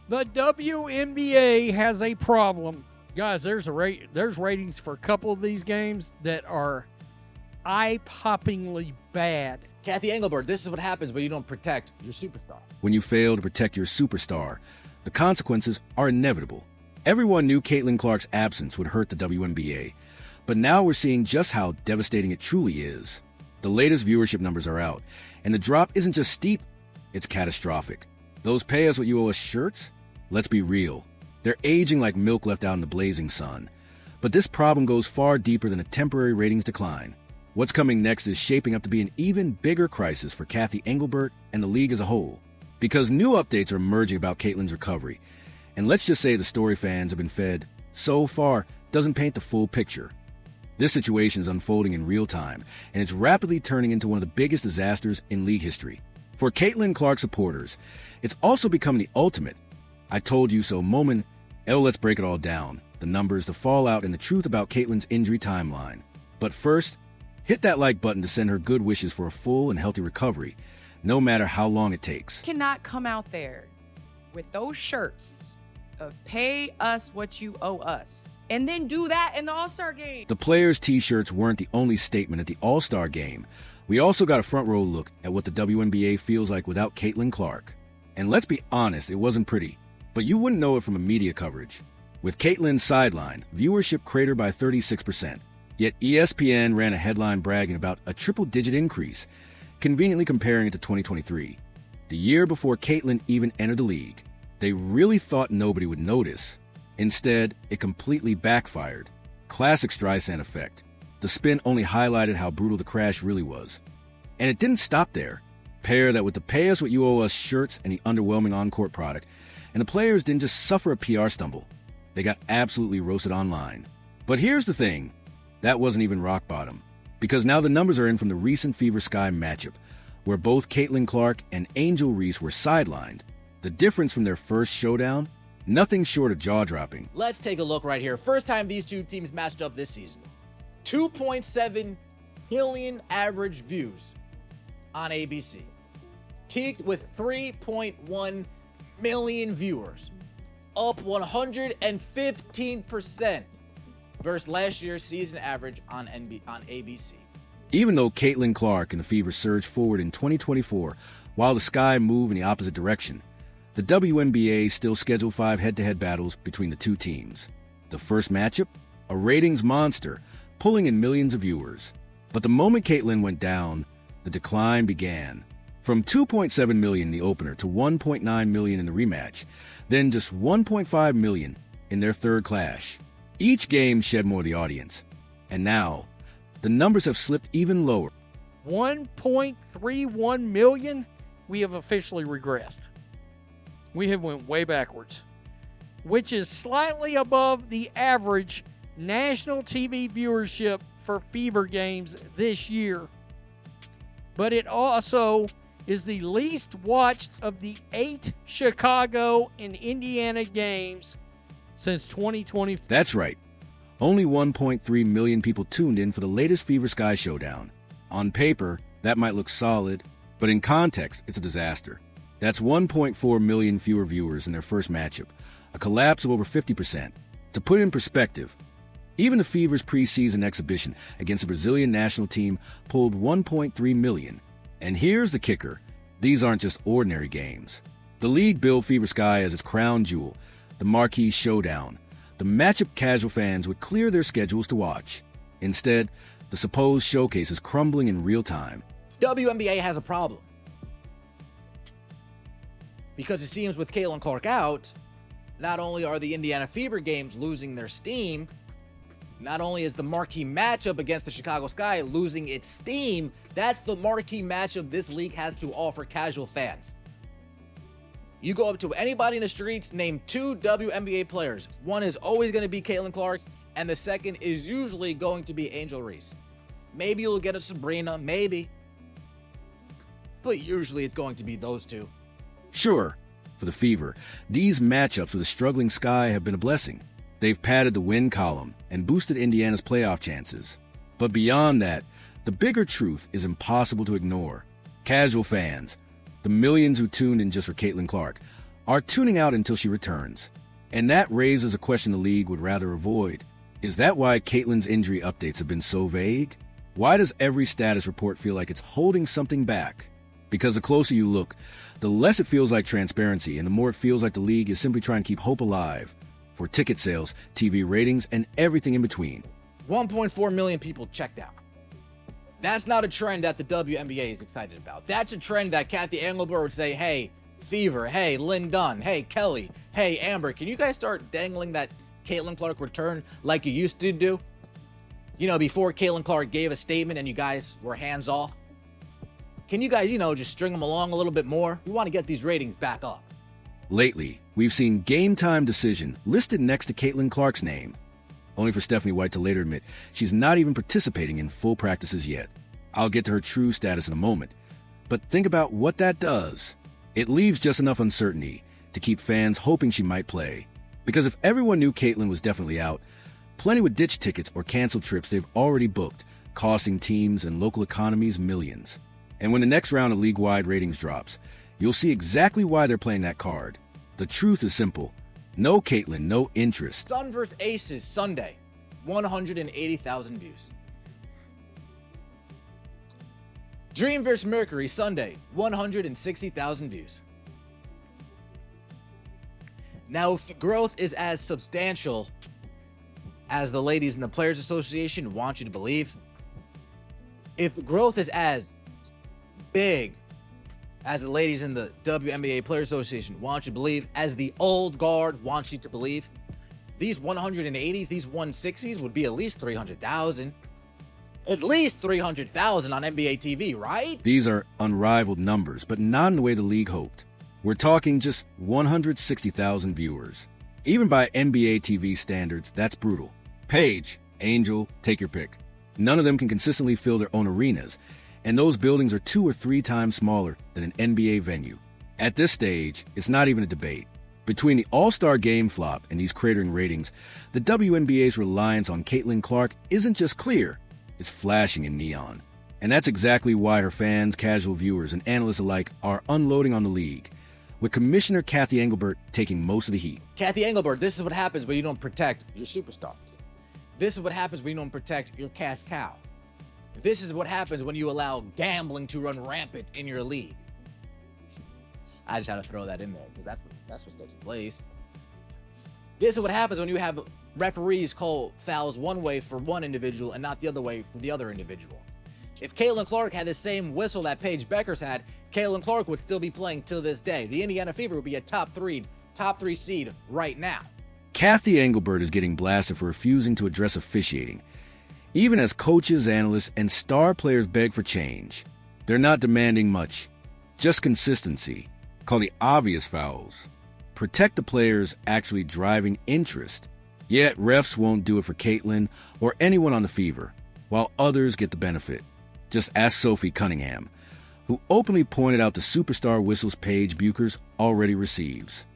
The WNBA has a problem. Guys, there's ratings for a couple of these games that are eye-poppingly bad. Kathy Engelbert, this is what happens when you don't protect your superstar. When you fail to protect your superstar, the consequences are inevitable. Everyone knew Caitlin Clark's absence would hurt the WNBA, but now we're seeing just how devastating it truly is. The latest viewership numbers are out, and the drop isn't just steep, it's catastrophic. Those pay us what you owe us shirts? Let's be real. They're aging like milk left out in the blazing sun. But this problem goes far deeper than a temporary ratings decline. What's coming next is shaping up to be an even bigger crisis for Kathy Engelbert and the league as a whole. Because new updates are emerging about Caitlin's recovery. And let's just say the story fans have been fed so far doesn't paint the full picture. This situation is unfolding in real time, and it's rapidly turning into one of the biggest disasters in league history. For Caitlin Clark supporters, it's also become the ultimate "I told you so" moment. Let's break it all down. The numbers, the fallout, and the truth about Caitlin's injury timeline. But first, hit that like button to send her good wishes for a full and healthy recovery, no matter how long it takes. Cannot come out there with those shirts of "pay us what you owe us" and then do that in the All-Star game. The players' t-shirts weren't the only statement at the All-Star game. We also got a front-row look at what the WNBA feels like without Caitlin Clark. And let's be honest, it wasn't pretty. But you wouldn't know it from a media coverage. With Caitlin's sideline, viewership cratered by 36%. Yet ESPN ran a headline bragging about a triple-digit increase, conveniently comparing it to 2023, the year before Caitlin even entered the league. They really thought nobody would notice. Instead, it completely backfired. Classic Streisand effect. The spin only highlighted how brutal the crash really was. And it didn't stop there. Pair that with the "pay us what you owe us" shirts and the underwhelming on-court product, and the players didn't just suffer a PR stumble. They got absolutely roasted online. But here's the thing. That wasn't even rock bottom. Because now the numbers are in from the recent Fever Sky matchup, where both Caitlin Clark and Angel Reese were sidelined. The difference from their first showdown? Nothing short of jaw-dropping. Let's take a look right here. First time these two teams matched up this season. 2.7 million average views on ABC. Peaked with 3.1 million viewers. Up 115% versus last year's season average on ABC. Even though Caitlin Clark and the Fever surged forward in 2024, while the Sky moved in the opposite direction, the WNBA still scheduled 5 head-to-head battles between the two teams. The first matchup, a ratings monster, pulling in millions of viewers. But the moment Caitlin went down, the decline began. From 2.7 million in the opener to 1.9 million in the rematch, then just 1.5 million in their third clash. Each game shed more of the audience. And now, the numbers have slipped even lower. 1.31 million? We have officially regressed. We have went way backwards, which is slightly above the average national TV viewership for Fever games this year. But it also is the least watched of the 8 Chicago and Indiana games since 2020. That's right. Only 1.3 million people tuned in for the latest Fever Sky showdown. On paper, that might look solid, but in context, it's a disaster. That's 1.4 million fewer viewers in their first matchup, a collapse of over 50%. To put it in perspective, even the Fever's preseason exhibition against the Brazilian national team pulled 1.3 million. And here's the kicker. These aren't just ordinary games. The league billed Fever Sky as its crown jewel, the marquee showdown. The matchup casual fans would clear their schedules to watch. Instead, the supposed showcase is crumbling in real time. WNBA has a problem. Because it seems with Caitlin Clark out, not only are the Indiana Fever games losing their steam, not only is the marquee matchup against the Chicago Sky losing its steam, that's the marquee matchup this league has to offer casual fans. You go up to anybody in the streets, name 2 WNBA players. One is always going to be Caitlin Clark, and the second is usually going to be Angel Reese. Maybe you'll get a Sabrina, maybe. But usually it's going to be those 2. Sure, for the Fever, these matchups with the struggling Sky have been a blessing. They've padded the win column and boosted Indiana's playoff chances. But beyond that, the bigger truth is impossible to ignore. Casual fans, the millions who tuned in just for Caitlin Clark, are tuning out until she returns. And that raises a question the league would rather avoid. Is that why Caitlyn's injury updates have been so vague? Why does every status report feel like it's holding something back? Because the closer you look, the less it feels like transparency, and the more it feels like the league is simply trying to keep hope alive for ticket sales, TV ratings, and everything in between. 1.4 million people checked out. That's not a trend that the WNBA is excited about. That's a trend that Kathy Engelbert would say, hey, Fever, hey, Lynn Dunn, hey, Kelly, hey, Amber, can you guys start dangling that Caitlin Clark return like you used to do? You know, before Caitlin Clark gave a statement and you guys were hands off. Can you guys, just string them along a little bit more? We want to get these ratings back up. Lately, we've seen Game Time Decision listed next to Caitlin Clark's name, only for Stephanie White to later admit she's not even participating in full practices yet. I'll get to her true status in a moment, but think about what that does. It leaves just enough uncertainty to keep fans hoping she might play. Because if everyone knew Caitlin was definitely out, plenty would ditch tickets or cancel trips they've already booked, costing teams and local economies millions. And when the next round of league-wide ratings drops, you'll see exactly why they're playing that card. The truth is simple. No Caitlin, no interest. Sun vs. Aces Sunday, 180,000 views. Dream vs. Mercury Sunday, 160,000 views. Now, if the growth is as substantial as the ladies in the Players Association want you to believe, if the growth is as big as the ladies in the WNBA Players Association want you to believe, as the old guard wants you to believe, these 180s, these 160s would be at least 300,000. At least 300,000 on NBA TV, right? These are unrivaled numbers, but not in the way the league hoped. We're talking just 160,000 viewers. Even by NBA TV standards, that's brutal. Paige, Angel, take your pick. None of them can consistently fill their own arenas, and those buildings are 2 or 3 times smaller than an NBA venue. At this stage, it's not even a debate. Between the All-Star Game flop and these cratering ratings, the WNBA's reliance on Caitlin Clark isn't just clear, it's flashing in neon. And that's exactly why her fans, casual viewers, and analysts alike are unloading on the league, with Commissioner Kathy Engelbert taking most of the heat. Kathy Engelbert, this is what happens when you don't protect your superstar. This is what happens when you don't protect your cash cow. This is what happens when you allow gambling to run rampant in your league. I just had to throw that in there because that's what's taking place. This is what happens when you have referees call fouls one way for one individual and not the other way for the other individual. If Caitlin Clark had the same whistle that Paige Beckers had, Caitlin Clark would still be playing till this day. The Indiana Fever would be a top three seed right now. Kathy Engelbert is getting blasted for refusing to address officiating, even as coaches, analysts, and star players beg for change. They're not demanding much, just consistency. Call the obvious fouls. Protect the players actually driving interest. Yet refs won't do it for Caitlin or anyone on the Fever, while others get the benefit. Just ask Sophie Cunningham, who openly pointed out the superstar whistles Paige Buchers already receives.